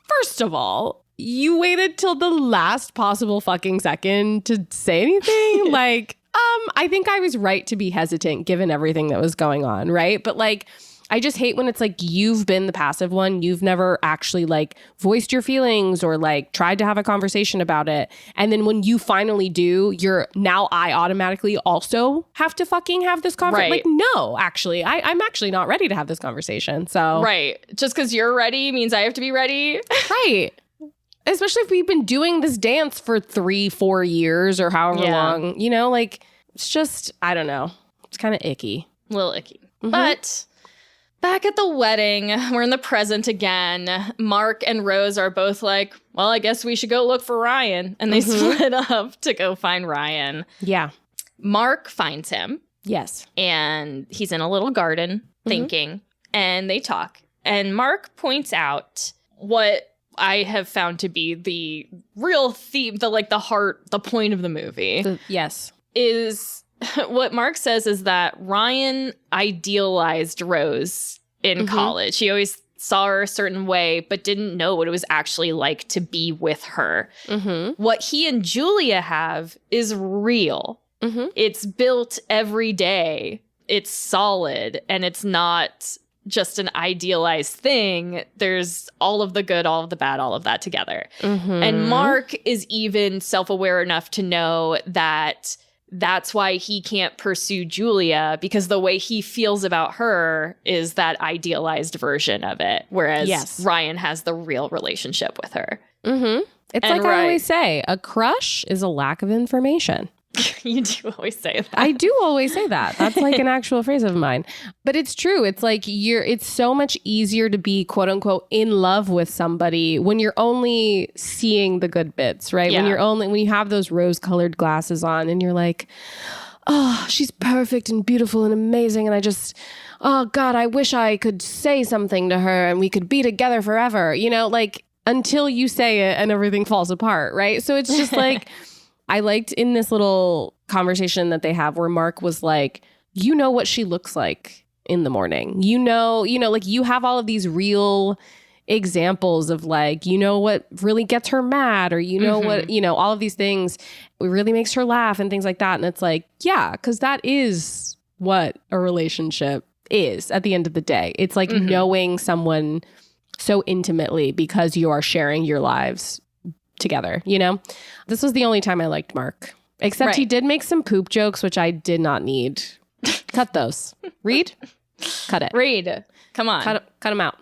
first of all, you waited till the last possible fucking second to say anything. Like, I think I was right to be hesitant given everything that was going on, right? But like, I just hate when it's like you've been the passive one. You've never actually like voiced your feelings or like tried to have a conversation about it. And then when you finally do, I automatically also have to fucking have this conversation. Right. Like, no, actually, I'm actually not ready to have this conversation. So Right. Just because you're ready means I have to be ready. Right. Especially if we've been doing this dance for 3-4 years or however long, you know, like it's just, I don't know. It's kind of icky. A little icky. But back at the wedding, we're in the present again. Mark and Rose are both like, well, I guess we should go look for Ryan. And they split up to go find Ryan. Yeah. Mark finds him. Yes. And he's in a little garden thinking. And they talk. And Mark points out what I have found to be the real theme, the heart, the point of the movie. Yes. Is what Mark says is that Ryan idealized Rose in college. He always saw her a certain way, but didn't know what it was actually like to be with her. What he and Julia have is real. It's built every day. It's solid, and it's not just an idealized thing. There's all of the good, all of the bad, all of that together. And Mark is even self-aware enough to know that that's why he can't pursue Julia, because the way he feels about her is that idealized version of it. Whereas Ryan has the real relationship with her. It's like I always say, a crush is a lack of information. You do always say that. I do always say that. That's like an actual phrase of mine. But it's true. It's like it's so much easier to be quote unquote in love with somebody when you're only seeing the good bits, right? Yeah. When you have those rose colored glasses on and you're like, oh, she's perfect and beautiful and amazing. And oh God, I wish I could say something to her and we could be together forever, you know, like until you say it and everything falls apart, right? So it's just like, I liked in this little conversation that they have where Mark was like, you know what she looks like in the morning. You know, like you have all of these real examples of like, you know what really gets her mad, or you know what, you know, all of these things really makes her laugh and things like that. And it's like, yeah, because that is what a relationship is at the end of the day. It's like knowing someone so intimately because you are sharing your lives together, you know? This was the only time I liked Mark. Except he did make some poop jokes, which I did not need. Cut those. Reed? Cut it. Reed, come on. Cut them out.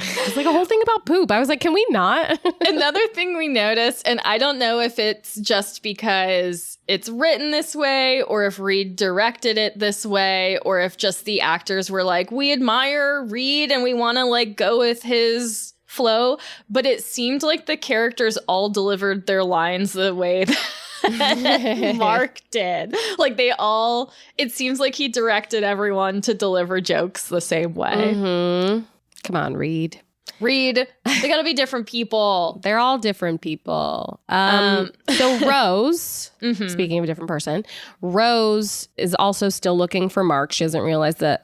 It's like a whole thing about poop. I was like, can we not? Another thing we noticed, and I don't know if it's just because it's written this way or if Reed directed it this way or if just the actors were like, we admire Reed and we want to like go with his flow, but it seemed like the characters all delivered their lines the way that Mark did. Like it seems like he directed everyone to deliver jokes the same way. Come on, Reed. They gotta be different people. They're all different people. So Rose, speaking of a different person, Rose is also still looking for Mark. She hasn't realized that,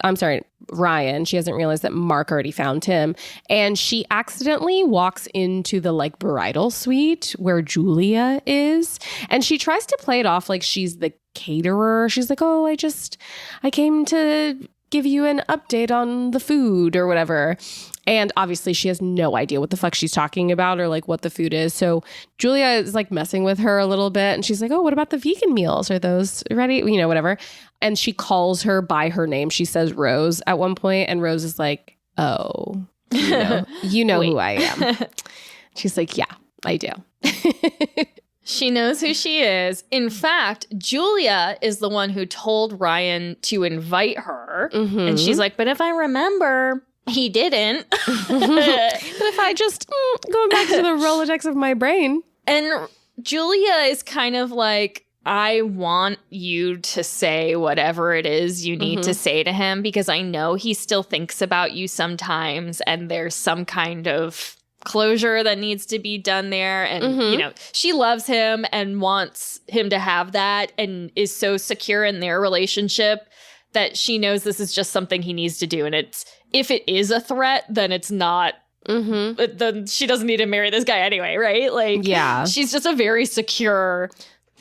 Ryan. She hasn't realized that Mark already found him. And she accidentally walks into the like bridal suite where Julia is. And she tries to play it off like she's the caterer. She's like, oh, I came to give you an update on the food or whatever. And obviously she has no idea what the fuck she's talking about or like what the food is. So Julia is like messing with her a little bit. And she's like, oh, what about the vegan meals? Are those ready? You know, whatever. And she calls her by her name. She says Rose at one point, and Rose is like, oh, you know who I am. She's like, yeah, I do. She knows who she is. In fact, Julia is the one who told Ryan to invite her. And she's like, but if I remember, he didn't. But if I just going back to the Rolodex of my brain. And Julia is kind of like, I want you to say whatever it is you need to say to him, because I know he still thinks about you sometimes and there's some kind of closure that needs to be done there. And, you know, she loves him and wants him to have that and is so secure in their relationship that she knows this is just something he needs to do. And if it is a threat, then it's not. Then she doesn't need to marry this guy anyway, right? Like, yeah, she's just a very secure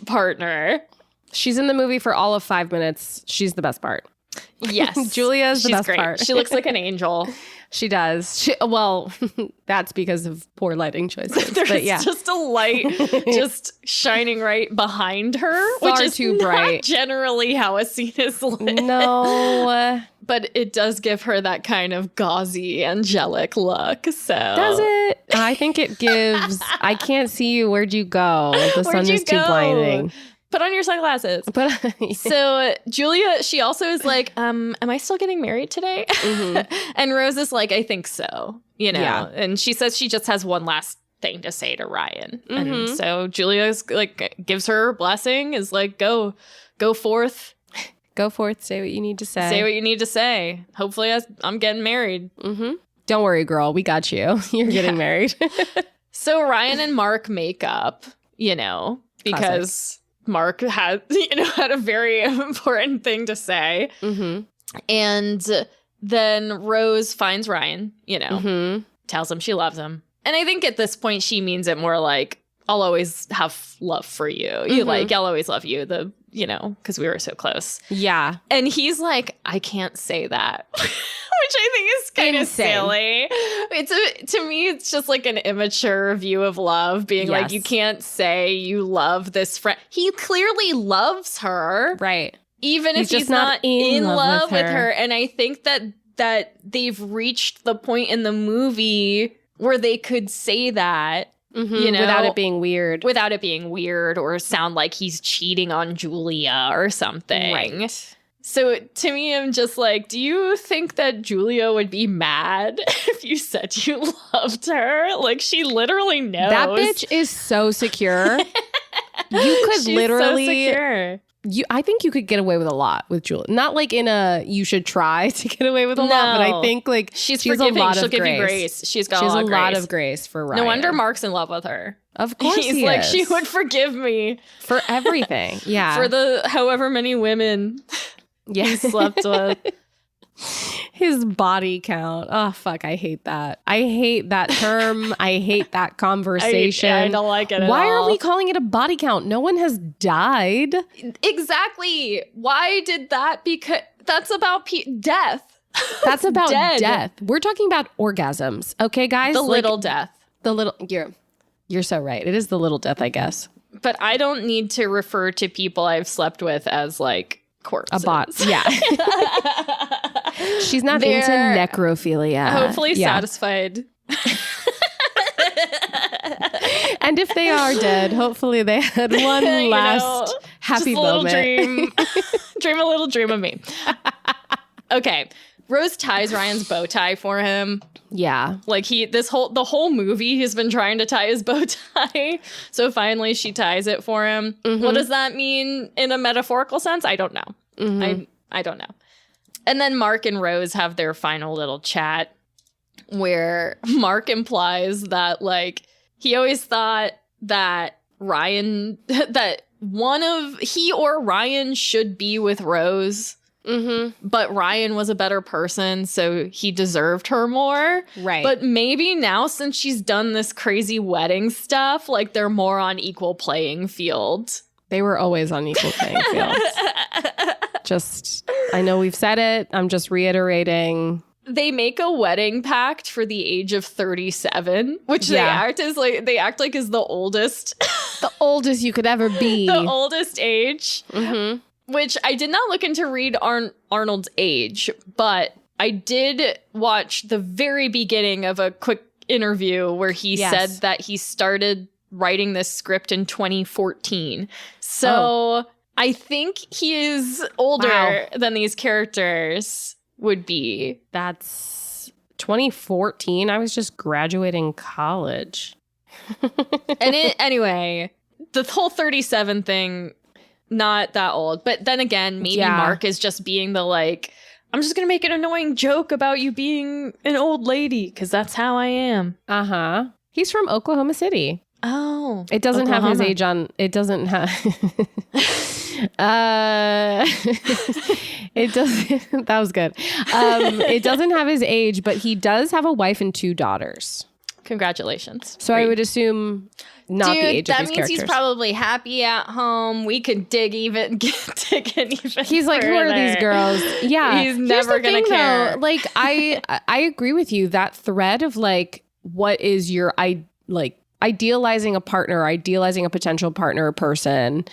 partner. She's in the movie for all of 5 minutes. She's the best part. Yes. Julia's the She's best great. part. She looks like an angel. She does. Well, that's because of poor lighting choices. There's but yeah. just a light just shining right behind her, Far which is too not bright. generally how a scene is lit. No. But it does give her that kind of gauzy, angelic look. So Does it? I think it gives. I can't see you. Where'd you go? The sun is too blinding. Put on your sunglasses. But So Julia, she also is like, am I still getting married today? And Rose is like, I think so, you know. Yeah. And she says she just has one last thing to say to Ryan. And so Julia's like, gives her blessing, is like, go forth. Go forth, say what you need to say. Say what you need to say. Hopefully I'm getting married. Don't worry, girl. We got you. You're getting married. So Ryan and Mark make up, you know, because Mark had a very important thing to say. And then Rose finds Ryan, you know, tells him she loves him. And I think at this point she means it more like, I'll always have love for you. You like, I'll always love you, because we were so close. Yeah. And he's like, I can't say that. Which I think is kind of silly. To me, it's just like an immature view of love, being like, you can't say you love this friend. He clearly loves her. Right. Even if he's not in love with her. And I think that they've reached the point in the movie where they could say that. You know, without it being weird. Or sound like he's cheating on Julia or something. Right. So to me, I'm just like, do you think that Julia would be mad if you said you loved her? Like, she literally knows. That bitch is so secure. You could literally. So secure. I think you could get away with a lot with Julia. Not like in a you should try to get away with a lot, but I think like she's forgiving. A lot She'll give you grace. She's got a lot of grace for Ryan. No wonder Mark's in love with her. Of course he's he like, is. she would forgive me for everything. Yeah, for the however many women he slept with. His body count. Oh, fuck. I hate that. I hate that term. I hate that conversation. I don't like it at all. Why are we calling it a body count? No one has died. Exactly. Why did that? Because that's about death. That's about death. We're talking about orgasms. Okay, guys? The little death. The little... You're so right. It is the little death, I guess. But I don't need to refer to people I've slept with as like corpses. A bot. Yeah. She's not into necrophilia. Hopefully satisfied. And if they are dead, hopefully they had one last happy moment. Dream a little dream of me. Okay. Rose ties Ryan's bow tie for him. Yeah. Like the whole movie he's been trying to tie his bow tie. So finally she ties it for him. What does that mean in a metaphorical sense? I don't know. I don't know. And then Mark and Rose have their final little chat where Mark implies that like he always thought that Ryan he or Ryan should be with Rose. But Ryan was a better person, so he deserved her more. Right. But maybe now, since she's done this crazy wedding stuff, like they're more on equal playing field. They were always on equal playing fields. I know we've said it. I'm just reiterating. They make a wedding pact for the age of 37, which they act like is the oldest. The oldest you could ever be. The oldest age. Which I did not look into read Arnold's age, but I did watch the very beginning of a quick interview where he said that he started writing this script in 2014. So I think he is older than these characters would be. That's 2014. I was just graduating college. Anyway, the whole 37 thing, not that old. But then again, maybe Mark is just being the like, I'm just going to make an annoying joke about you being an old lady because that's how I am. Uh-huh. He's from Oklahoma City. Oh. It doesn't have his age on. It doesn't have. It doesn't. That was good. It doesn't have his age, but he does have a wife and 2 daughters. Congratulations. So I would assume not the age of these characters. That means he's probably happy at home. We could dig in even He's like, who are these girls? Yeah. He's never going to care. Though, like, I agree with you. That thread of like, what is your, idealizing a partner, idealizing a potential partner or person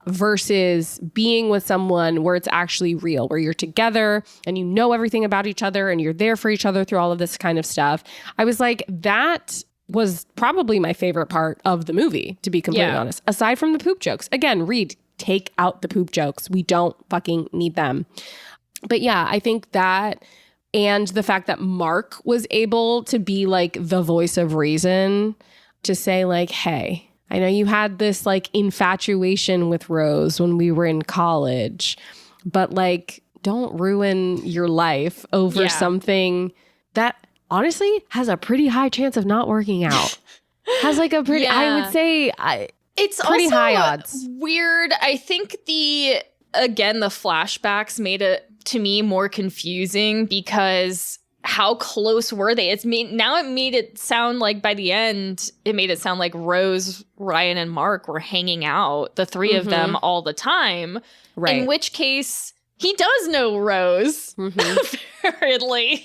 versus being with someone where it's actually real, where you're together and you know everything about each other and you're there for each other through all of this kind of stuff. I was like, that was probably my favorite part of the movie, to be completely honest. Aside from the poop jokes. Again, Reed, take out the poop jokes. We don't fucking need them. But yeah, I think that, and the fact that Mark was able to be like the voice of reason, to say like, hey, I know you had this like infatuation with Rose when we were in college, but like, don't ruin your life over something that honestly has a pretty high chance of not working out. Has like a pretty, I would say, it's pretty also high odds. Weird. I think the flashbacks made it to me more confusing because how close were they? It made it sound like by the end, it made it sound like Rose, Ryan, and Mark were hanging out, the three of them all the time. Right. In which case, he does know Rose, apparently.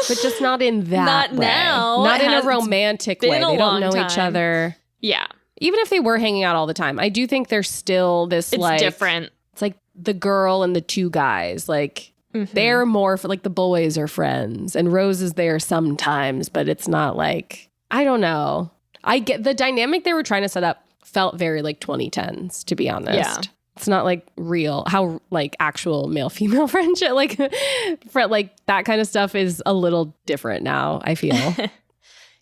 But just not in that not way. Now. Not in a romantic way. They don't know each other. Yeah. Even if they were hanging out all the time, I do think there's still this it's different. It's like the girl and the two guys, like, they're more for like the boys are friends and Rose is there sometimes, but it's not like, I don't know. I get the dynamic they were trying to set up felt very like 2010s, to be honest. Yeah. It's not like real, how like actual male-female friendship, like that kind of stuff is a little different now, I feel.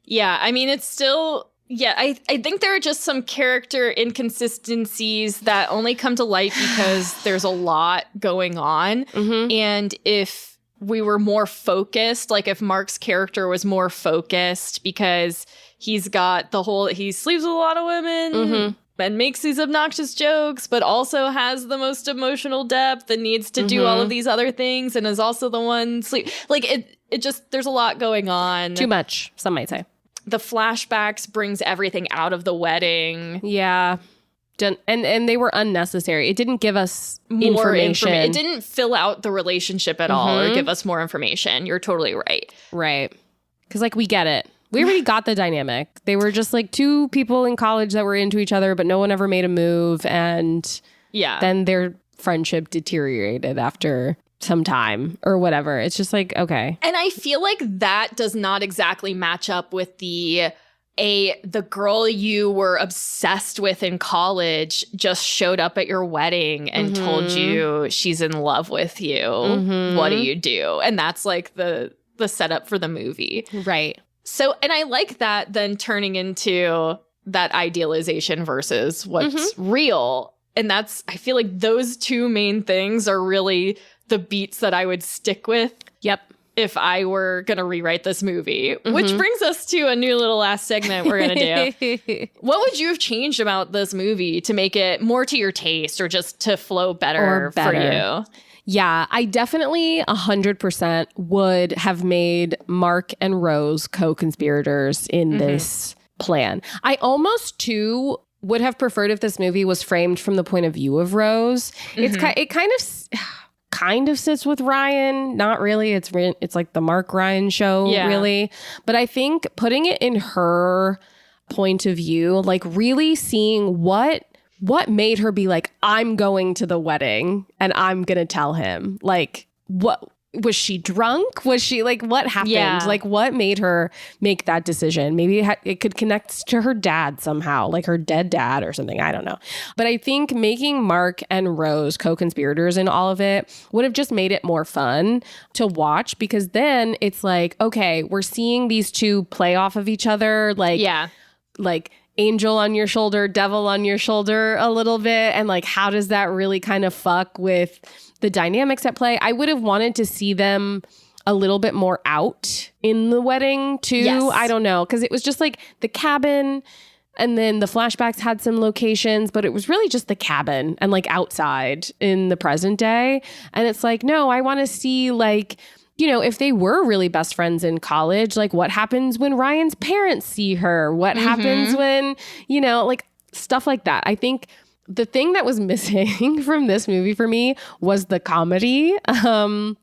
Yeah, I mean, it's still... Yeah, I think there are just some character inconsistencies that only come to light because there's a lot going on. And if we were more focused, like if Mark's character was more focused because he's got he sleeps with a lot of women and makes these obnoxious jokes, but also has the most emotional depth and needs to do all of these other things and is also the one it just, there's a lot going on. Too much, some might say. The flashbacks brings everything out of the wedding. Yeah. And they were unnecessary. It didn't give us more information. It didn't fill out the relationship at all or give us more information. You're totally right. Right. Because, like, we get it. We already got the dynamic. They were just, like, two people in college that were into each other, but no one ever made a move. And then their friendship deteriorated after some time or whatever. It's just like, okay. And I feel like that does not exactly match up with the girl you were obsessed with in college just showed up at your wedding and told you she's in love with you. What do you do? And that's like the setup for the movie. Right. So, and I like that then turning into that idealization versus what's real. And that's, I feel like those two main things are really the beats that I would stick with. Yep. If I were going to rewrite this movie, which brings us to a new little last segment we're going to do. What would you have changed about this movie to make it more to your taste or just to flow better for you? Yeah, I definitely 100% would have made Mark and Rose co-conspirators in this plan. I almost too would have preferred if this movie was framed from the point of view of Rose. It kind of sits with Ryan. Not really. It's like the Mark Ryan show, really. But I think putting it in her point of view, like really seeing what made her be like, I'm going to the wedding and I'm going to tell him. Like, what was she drunk? Was she like, what happened? Yeah. Like, what made her make that decision? Maybe it could connect to her dad somehow, like her dead dad or something. I don't know. But I think making Mark and Rose co-conspirators in all of it would have just made it more fun to watch, because then it's like, okay, we're seeing these two play off of each other. Like, like angel on your shoulder, devil on your shoulder a little bit. And like, how does that really kind of fuck with the dynamics at play? I would have wanted to see them a little bit more out in the wedding too. Yes. I don't know. Cause it was just like the cabin, and then the flashbacks had some locations, but it was really just the cabin and like outside in the present day. And it's like, no, I want to see like you know, if they were really best friends in college, like what happens when Ryan's parents see her? What happens when, you know, like stuff like that. I think the thing that was missing from this movie for me was the comedy of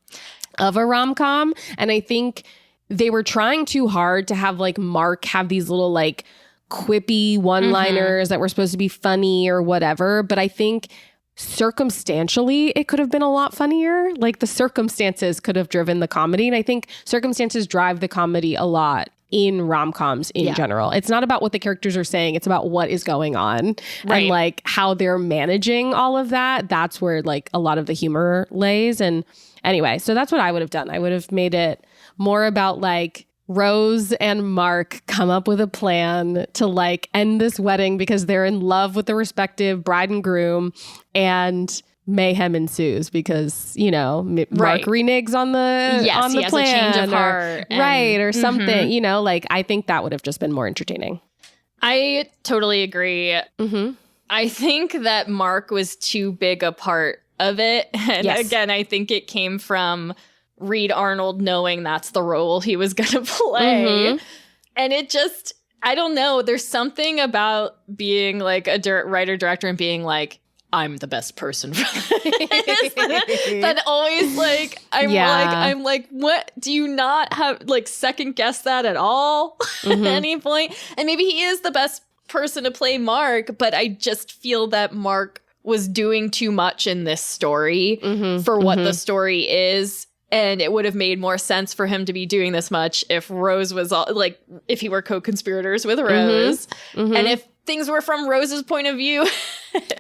a rom-com. And I think they were trying too hard to have like Mark have these little like quippy one-liners that were supposed to be funny or whatever. But I think circumstantially it could have been a lot funnier. Like the circumstances could have driven the comedy, and I think circumstances drive the comedy a lot in rom-coms in general. It's not about what the characters are saying, it's about what is going on and like how they're managing all of that. That's where like a lot of the humor lays. And anyway, so that's what I would have done. I would have made it more about like Rose and Mark come up with a plan to like end this wedding because they're in love with the respective bride and groom, and mayhem ensues because, you know, Mark reneges on the on the plan, a change of heart, or something. You know, like I think that would have just been more entertaining. I totally agree. I think that Mark was too big a part of it, and again, I think it came from Reed Arnold knowing that's the role he was going to play. And it just, I don't know. There's something about being like a writer-director and being like, I'm the best person for this. That always like, I'm like, what? Do you not have like second guess that at all at any point? And maybe he is the best person to play Mark, but I just feel that Mark was doing too much in this story for what the story is. And it would have made more sense for him to be doing this much if Rose was like, if he were co-conspirators with Rose. And if things were from Rose's point of view.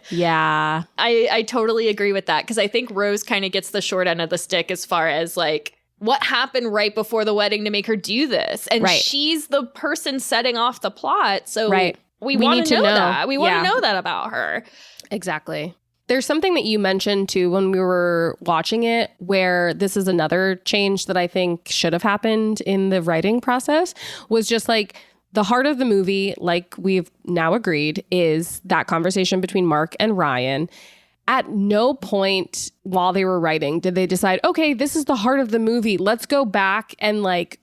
I totally agree with that. Because I think Rose kind of gets the short end of the stick as far as like, what happened right before the wedding to make her do this? And she's the person setting off the plot. So we want to know that. We want to know that about her. Exactly. There's something that you mentioned too when we were watching it, where this is another change that I think should have happened in the writing process, was just like the heart of the movie, like we've now agreed, is that conversation between Mark and Ryan. At no point while they were writing did they decide, okay, this is the heart of the movie. Let's go back and like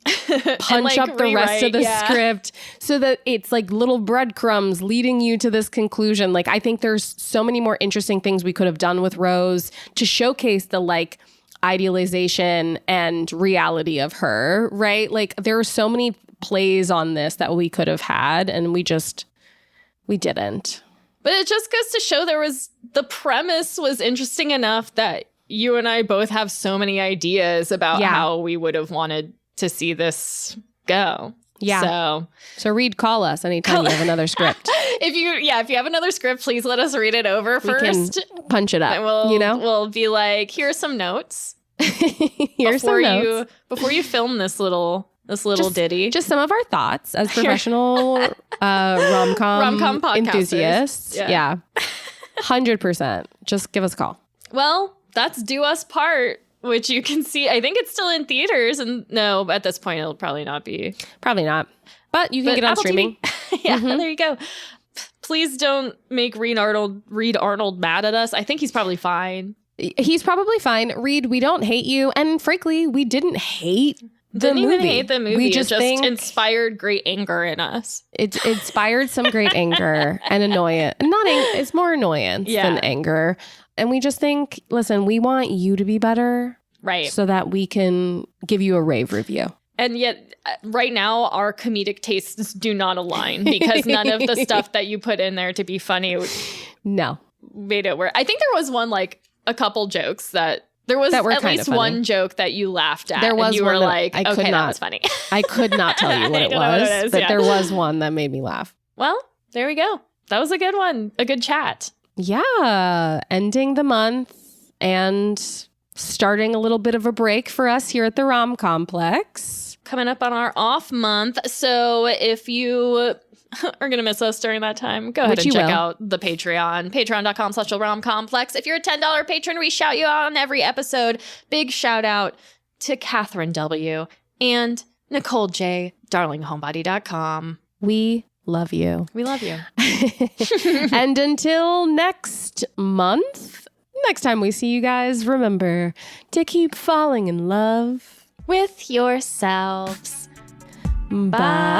punch up the rest of the script so that it's like little breadcrumbs leading you to this conclusion. Like, I think there's so many more interesting things we could have done with Rose to showcase the like idealization and reality of her, right? Like there are so many plays on this that we could have had, and we didn't. But it just goes to show the premise was interesting enough that you and I both have so many ideas about how we would have wanted to see this go. Yeah. So Reed, call us anytime you have another script. If you have another script, please let us read it over first. We can punch it up. And we'll be like, here's some notes. Before you film this little ditty. Just some of our thoughts as professional rom-com enthusiasts. Yeah. 100%. Just give us a call. Well, that's Do Us Part, which you can see. I think it's still in theaters. And no, at this point, it'll probably not be. Probably not. But you can get on Apple streaming. TV. There you go. Please don't make Reed Arnold mad at us. I think he's probably fine. He's probably fine. Reed, we don't hate you. And frankly, we didn't hate the movie. Even hate the movie. We just inspired great anger in us. It inspired some great anger and annoyance. It's more annoyance than anger. And we just think, listen, we want you to be better. Right. So that we can give you a rave review. And yet, right now, our comedic tastes do not align because none of the stuff that you put in there to be funny made it work. I think there was one, like, a couple jokes that there was at least one joke that you laughed at. There was and you one were like, okay, that was funny. I could not tell you what it was, but there was one that made me laugh. Well, there we go. That was a good one. A good chat. Yeah. Ending the month and starting a little bit of a break for us here at the Rom Complex. Coming up on our off month. So if you are going to miss us during that time, go ahead and check out the Patreon. Patreon.com/romcomplex. If you're a $10 patron, we shout you out on every episode. Big shout out to Catherine W. and Nicole J. darlinghomebody.com. We love you. We love you. And until next month, next time we see you guys, remember to keep falling in love with yourselves. Bye.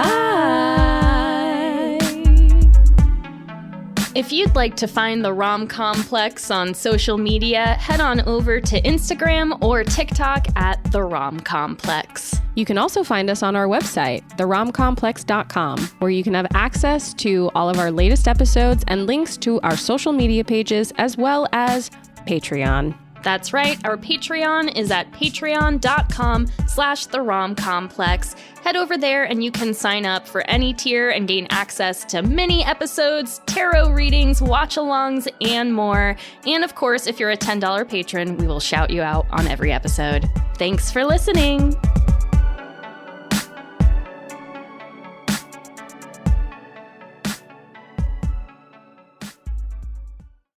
If you'd like to find the Rom Complex on social media, head on over to Instagram or TikTok at The Rom Complex. You can also find us on our website, theromcomplex.com, where you can have access to all of our latest episodes and links to our social media pages, as well as Patreon. That's right. Our Patreon is at patreon.com/theromcomplex. Head over there and you can sign up for any tier and gain access to mini episodes, tarot readings, watch-alongs, and more. And of course, if you're a $10 patron, we will shout you out on every episode. Thanks for listening.